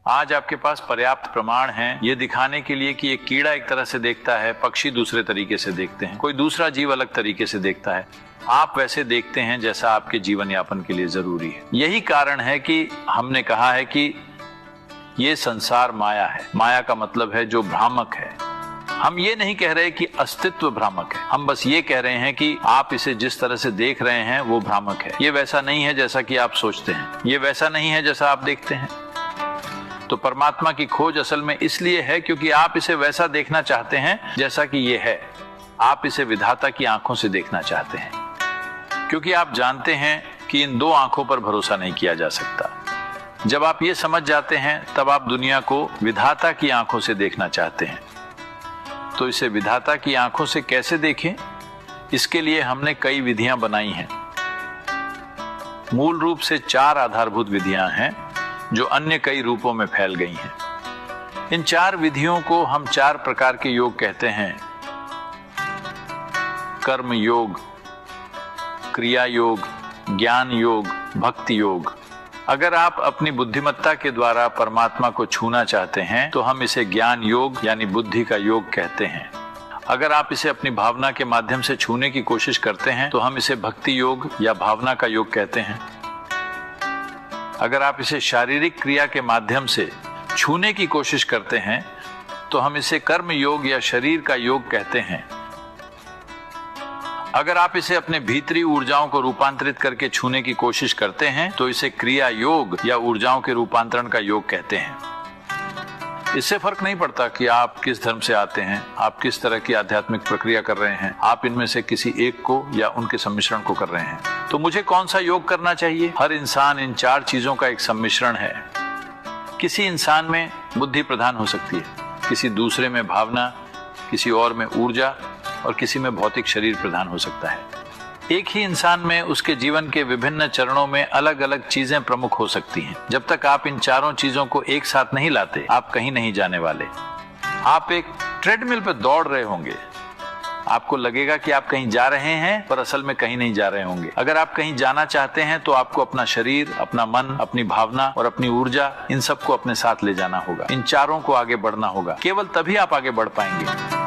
आज आपके पास पर्याप्त प्रमाण हैं ये दिखाने के लिए कि एक कीड़ा एक तरह से देखता है, पक्षी दूसरे तरीके से देखते हैं, कोई दूसरा जीव अलग तरीके से देखता है। आप वैसे देखते हैं जैसा आपके जीवन यापन के लिए जरूरी है। यही कारण है कि हमने कहा है कि ये संसार माया है। माया का मतलब है जो भ्रामक है। हम ये नहीं कह रहे कि अस्तित्व भ्रामक है, हम बस ये कह रहे हैं कि आप इसे जिस तरह से देख रहे हैं वो भ्रामक है। ये वैसा नहीं है जैसा कि आप सोचते हैं, ये वैसा नहीं है जैसा आप देखते हैं। तो परमात्मा की खोज असल में इसलिए है क्योंकि आप इसे वैसा देखना चाहते हैं जैसा कि ये है। आप इसे विधाता की आंखों से देखना चाहते हैं, क्योंकि आप जानते हैं कि इन दो आंखों पर भरोसा नहीं किया जा सकता। जब आप ये समझ जाते हैं तब आप दुनिया को विधाता की आंखों से देखना चाहते हैं। तो इसे विधाता की आंखों से कैसे देखें, इसके लिए हमने कई विधियां बनाई हैं। मूल रूप से 4 आधारभूत विधियां हैं जो अन्य कई रूपों में फैल गई हैं। इन 4 विधियों को हम 4 प्रकार के योग कहते हैं। कर्म योग, क्रिया योग, ज्ञान योग, भक्ति योग। अगर आप अपनी बुद्धिमत्ता के द्वारा परमात्मा को छूना चाहते हैं तो हम इसे ज्ञान योग यानी बुद्धि का योग कहते हैं। अगर आप इसे अपनी भावना के माध्यम से छूने की कोशिश करते हैं तो हम इसे भक्ति योग या भावना का योग कहते हैं। अगर आप इसे शारीरिक क्रिया के माध्यम से छूने की कोशिश करते हैं तो हम इसे कर्म योग या शरीर का योग कहते हैं। अगर आप इसे अपने भीतरी ऊर्जाओं को रूपांतरित करके छूने की कोशिश करते हैं तो इसे क्रिया योग या ऊर्जाओं के रूपांतरण का योग कहते हैं। इससे फर्क नहीं पड़ता कि आप किस धर्म से आते हैं, आप किस तरह की आध्यात्मिक प्रक्रिया कर रहे हैं, आप इनमें से किसी एक को या उनके सम्मिश्रण को कर रहे हैं। तो मुझे कौन सा योग करना चाहिए? हर इंसान इन 4 चीजों का एक सम्मिश्रण है। किसी इंसान में बुद्धि प्रधान हो सकती है, किसी दूसरे में भावना, किसी और में ऊर्जा और किसी में भौतिक शरीर प्रधान हो सकता है। एक ही इंसान में उसके जीवन के विभिन्न चरणों में अलग अलग चीजें प्रमुख हो सकती हैं। जब तक आप इन 4 चीजों को एक साथ नहीं लाते, आप कहीं नहीं जाने वाले। आप एक ट्रेडमिल पर दौड़ रहे होंगे, आपको लगेगा कि आप कहीं जा रहे हैं पर असल में कहीं नहीं जा रहे होंगे। अगर आप कहीं जाना चाहते हैं तो आपको अपना शरीर, अपना मन, अपनी भावना और अपनी ऊर्जा, इन सबको अपने साथ ले जाना होगा। इन 4 को आगे बढ़ना होगा। केवल तभी आप आगे बढ़ पाएंगे।